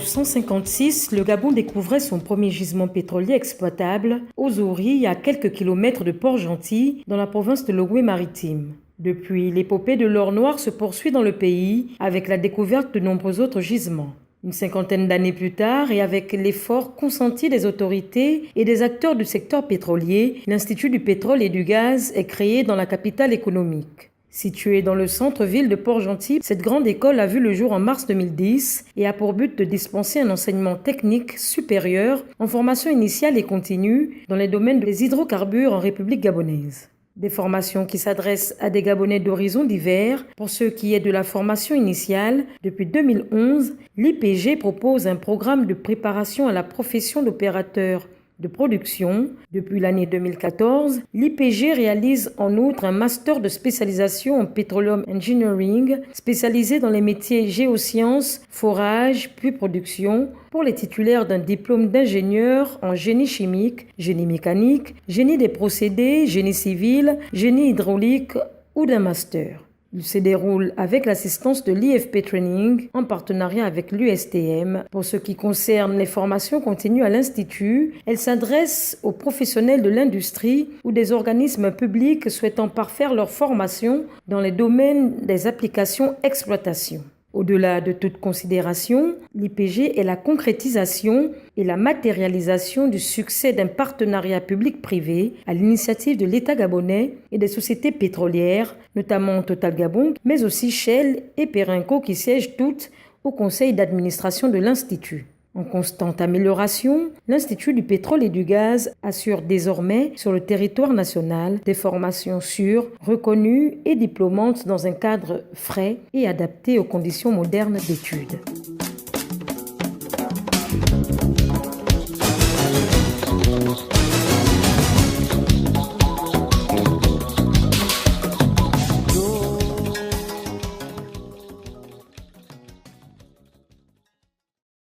1956, le Gabon découvrait son premier gisement pétrolier exploitable, Ozori, à quelques kilomètres de Port-Gentil, dans la province de l'Ogooué-Maritime. Depuis, l'épopée de l'or noir se poursuit dans le pays avec la découverte de nombreux autres gisements. Une cinquantaine d'années plus tard, et avec l'effort consenti des autorités et des acteurs du secteur pétrolier, l'Institut du pétrole et du gaz est créé dans la capitale économique. Située dans le centre-ville de Port-Gentil, cette grande école a vu le jour en mars 2010 et a pour but de dispenser un enseignement technique supérieur en formation initiale et continue dans les domaines des hydrocarbures en République gabonaise. Des formations qui s'adressent à des Gabonais d'horizons divers. Pour ce qui est de la formation initiale, depuis 2011, l'IPG propose un programme de préparation à la profession d'opérateur de production. Depuis l'année 2014, l'IPG réalise en outre un master de spécialisation en Petroleum Engineering, spécialisé dans les métiers géosciences, forage, puis production, pour les titulaires d'un diplôme d'ingénieur en génie chimique, génie mécanique, génie des procédés, génie civil, génie hydraulique ou d'un master. Il se déroule avec l'assistance de l'IFP Training en partenariat avec l'USTM. Pour ce qui concerne les formations continues à l'Institut, elles s'adressent aux professionnels de l'industrie ou des organismes publics souhaitant parfaire leur formation dans les domaines des applications exploitation. Au-delà de toute considération, l'IPG est la concrétisation et la matérialisation du succès d'un partenariat public-privé à l'initiative de l'État gabonais et des sociétés pétrolières, notamment Total Gabon, mais aussi Shell et Perenco qui siègent toutes au conseil d'administration de l'Institut. En constante amélioration, l'Institut du pétrole et du gaz assure désormais sur le territoire national des formations sûres, reconnues et diplômantes dans un cadre frais et adapté aux conditions modernes d'études.